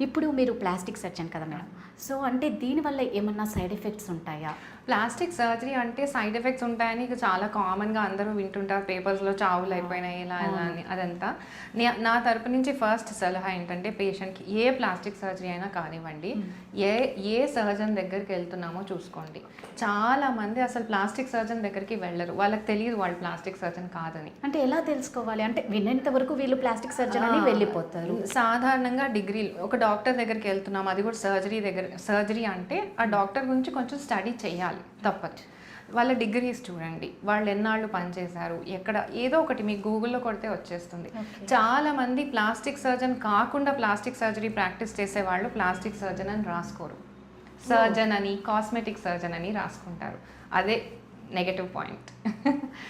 ఇప్పుడు మీరు plastic surgeon కదా మేడం, సో అంటే దీనివల్ల ఏమన్నా సైడ్ ఎఫెక్ట్స్ ఉంటాయా? ప్లాస్టిక్ సర్జరీ అంటే సైడ్ ఎఫెక్ట్స్ ఉంటాయని ఇక చాలా కామన్గా అందరూ వింటుంటారు, పేపర్స్లో చావులు అయిపోయినాయి ఇలా ఇలా అని. అదంతా నా తరపు నుంచి ఫస్ట్ సలహా ఏంటంటే, పేషెంట్కి ఏ ప్లాస్టిక్ సర్జరీ అయినా కానివ్వండి, ఏ సర్జన్ దగ్గరికి వెళ్తున్నామో చూసుకోండి. చాలామంది అసలు ప్లాస్టిక్ సర్జన్ దగ్గరికి వెళ్ళరు, వాళ్ళకి తెలియదు వాళ్ళు ప్లాస్టిక్ సర్జన్ కాదని. అంటే ఎలా తెలుసుకోవాలి? అంటే వినేంత వరకు వీళ్ళు ప్లాస్టిక్ సర్జన్ అని వెళ్ళిపోతారు. సాధారణంగా డిగ్రీలు ఒక డాక్టర్ దగ్గరికి వెళ్తున్నాం, అది కూడా సర్జరీ అంటే ఆ డాక్టర్ గురించి కొంచెం స్టడీ చేయాలి, తప్పదు. వాళ్ళ డిగ్రీస్ చూడండి, వాళ్ళు ఎన్నాళ్ళు పనిచేశారు, ఎక్కడ, ఏదో ఒకటి మీకు గూగుల్లో కొడితే వచ్చేస్తుంది. చాలామంది ప్లాస్టిక్ సర్జన్ కాకుండా ప్లాస్టిక్ సర్జరీ ప్రాక్టీస్ చేసేవాళ్ళు ప్లాస్టిక్ సర్జన్ అని రాసుకోరు, సర్జన్ అని, కాస్మెటిక్ సర్జన్ అని రాసుకుంటారు. అదే నెగటివ్ పాయింట్.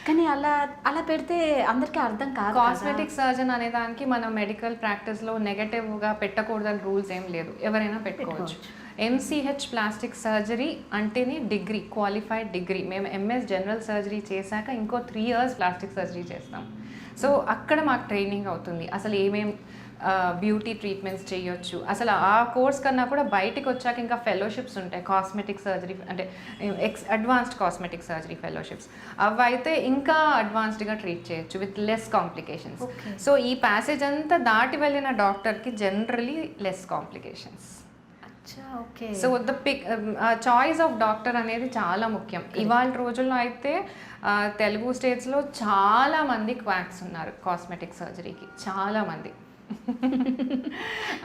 కానీ అలా అలా పెడితే అందరికీ అర్థం కాదు. కాస్మెటిక్ సర్జన్ అనే దానికి మనం మెడికల్ ప్రాక్టీస్లో నెగటివ్గా పెట్టకూడదని రూల్స్ ఏం లేదు, ఎవరైనా పెట్టుకోవచ్చు. MCH ప్లాస్టిక్ సర్జరీ అంటేనే డిగ్రీ, క్వాలిఫైడ్ డిగ్రీ. మేము MS జనరల్ సర్జరీ చేశాక ఇంకో 3 years ప్లాస్టిక్ సర్జరీ చేస్తాం. సో అక్కడ మాకు ట్రైనింగ్ అవుతుంది, అసలు ఏమేం బ్యూటీ ట్రీట్మెంట్స్ చేయొచ్చు. అసలు ఆ కోర్స్ కన్నా కూడా బయటికి వచ్చాక ఇంకా ఫెలోషిప్స్ ఉంటాయి, కాస్మెటిక్ సర్జరీ అంటే అడ్వాన్స్డ్ కాస్మెటిక్ సర్జరీ ఫెలోషిప్స్. అవి అయితే ఇంకా అడ్వాన్స్డ్గా ట్రీట్ చేయొచ్చు విత్ లెస్ కాంప్లికేషన్స్. సో ఈ ప్యాసేజ్ అంతా దాటి వెళ్ళిన డాక్టర్కి generally less complications. So the choice of doctor అనేది చాలా ముఖ్యం. ఇవాళ రోజుల్లో అయితే తెలుగు స్టేట్స్లో చాలామంది క్వాక్స్ ఉన్నారు కాస్మెటిక్ సర్జరీకి, చాలామంది.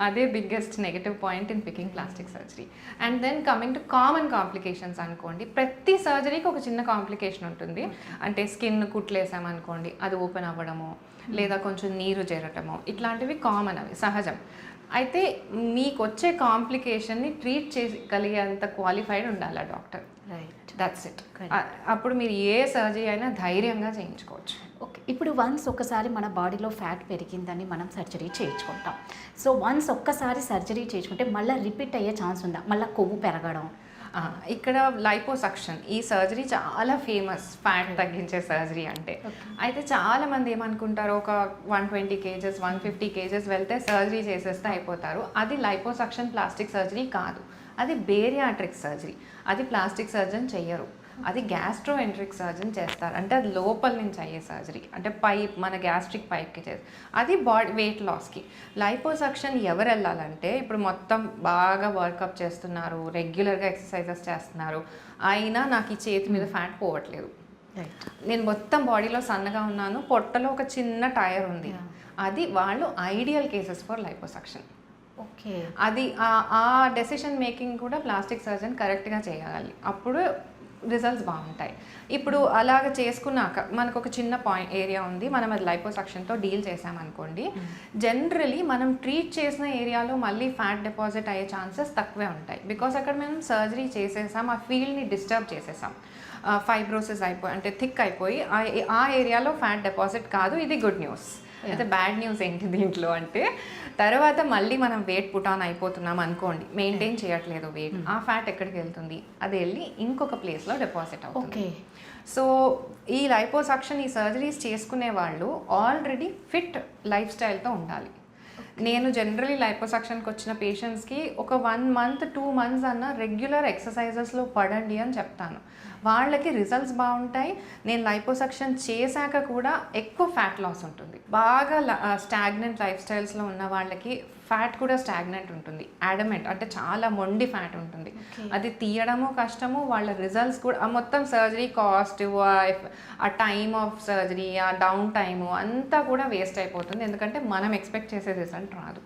అదే biggest negative point in picking plastic surgery. And then coming to common complications అనుకోండి, ప్రతి సర్జరీకి ఒక చిన్న కాంప్లికేషన్ ఉంటుంది. అంటే స్కిన్ కుట్లేసామనుకోండి, అది ఓపెన్ అవ్వడము, లేదా కొంచెం నీరు చేరటము, ఇట్లాంటివి కామన్, అవి సహజం. అయితే మీకు వచ్చే కాంప్లికేషన్ని ట్రీట్ చేయగలిగేంత క్వాలిఫైడ్ ఉండాలి ఆ డాక్టర్. Right, that's it. అప్పుడు మీరు ఏ సర్జరీ అయినా ధైర్యంగా చేయించుకోవచ్చు. ఓకే, ఇప్పుడు వన్స్ ఒకసారి మన బాడీలో ఫ్యాట్ పెరిగిందని మనం సర్జరీ చేయించుకుంటాం. సో వన్స్ ఒక్కసారి సర్జరీ చేయించుకుంటే మళ్ళీ రిపీట్ అయ్యే ఛాన్స్ ఉందా? మళ్ళీ కొవ్వు పెరగడం? ఇక్కడ లైపోసక్షన్, ఈ సర్జరీ చాలా ఫేమస్, ఫ్యాట్ తగ్గించే సర్జరీ అంటే. అయితే చాలామంది ఏమనుకుంటారు, ఒక 120 kgs 150 kgs వెళ్తే సర్జరీ చేసేస్తే అయిపోతారు. అది లైపోసక్షన్ ప్లాస్టిక్ సర్జరీ కాదు, అది బేరియాట్రిక్ సర్జరీ. అది ప్లాస్టిక్ సర్జన్ చెయ్యరు, అది గ్యాస్ట్రోఎంట్రిక్ సర్జన్ చేస్తారు. అంటే అది లోపల నుంచి అయ్యే సర్జరీ, అంటే పైప్, మన గ్యాస్ట్రిక్ పైప్కి చేస్తారు. అది బాడీ వెయిట్ లాస్కి. లైపోసక్షన్ ఎవరు వెళ్ళాలంటే, ఇప్పుడు మొత్తం బాగా వర్కప్ చేస్తున్నారు, రెగ్యులర్గా ఎక్సర్సైజెస్ చేస్తున్నారు, అయినా నాకు ఈ చేతి మీద ఫ్యాట్ పోవట్లేదు, నేను మొత్తం బాడీలో సన్నగా ఉన్నాను, పొట్టలో ఒక చిన్న టైర్ ఉంది, అది వాళ్ళు ideal cases for liposuction. Okay, అది ఆ డెసిషన్ మేకింగ్ కూడా ప్లాస్టిక్ సర్జన్ కరెక్ట్గా చేయాలి, అప్పుడు రిజల్ట్స్ బాగుంటాయి. ఇప్పుడు అలాగ చేసుకున్నాక మనకు ఒక చిన్న ఏరియా ఉంది, మనం అది లైపోసక్షన్తో డీల్ చేసామనుకోండి, జనరలీ మనం ట్రీట్ చేసిన ఏరియాలో మళ్ళీ ఫ్యాట్ డిపాజిట్ అయ్యే ఛాన్సెస్ తక్కువే ఉంటాయి. బికాస్ అక్కడ మనం సర్జరీ చేసేసాం, ఆ ఫీల్డ్ని డిస్టర్బ్ చేసేసాం, ఫైబ్రోసిస్ అయిపోయి అంటే థిక్ అయిపోయి ఆ ఏరియాలో ఫ్యాట్ డిపాజిట్ కాదు. ఇది గుడ్ న్యూస్. అయితే బ్యాడ్ న్యూస్ ఏంటి దీంట్లో అంటే, తర్వాత మళ్ళీ మనం వెయిట్ పుట్ ఆన్ అయిపోతున్నాం అనుకోండి, మెయింటైన్ చేయట్లేదు వెయిట్, ఆ ఫ్యాట్ ఎక్కడికి వెళ్తుంది, అది వెళ్ళి ఇంకొక ప్లేస్లో డిపాజిట్ అవుతుంది. సో ఈ లైపోసక్షన్, ఈ సర్జరీస్ చేసుకునే వాళ్ళు ఆల్రెడీ ఫిట్ లైఫ్ స్టైల్తో ఉండాలి. నేను జనరలీ లైపోసక్షన్కి వచ్చిన పేషెంట్స్కి ఒక 1 month 2 months అన్న రెగ్యులర్ ఎక్సర్సైజెస్లో పడండి అని చెప్తాను. వాళ్ళకి రిజల్ట్స్ బాగుంటాయి. నేను లైపోసక్షన్ చేశాక కూడా ఎక్కువ ఫ్యాట్ లాస్ ఉంటుంది. బాగా స్టాగ్నెంట్ లైఫ్ స్టైల్స్లో ఉన్న వాళ్ళకి ఫ్యాట్ కూడా స్టాగ్నెంట్ ఉంటుంది, యాడమెంట్ అంటే చాలా మొండి ఫ్యాట్ ఉంటుంది. అది తీయడము కష్టము, వాళ్ళ రిజల్ట్స్ కూడా మొత్తం సర్జరీ కాస్ట్, ఆ టైమ్ ఆఫ్ సర్జరీ, ఆ డౌన్ టైము అంతా కూడా వేస్ట్ అయిపోతుంది, ఎందుకంటే మనం ఎక్స్పెక్ట్ చేసే రిజల్ట్ రాదు.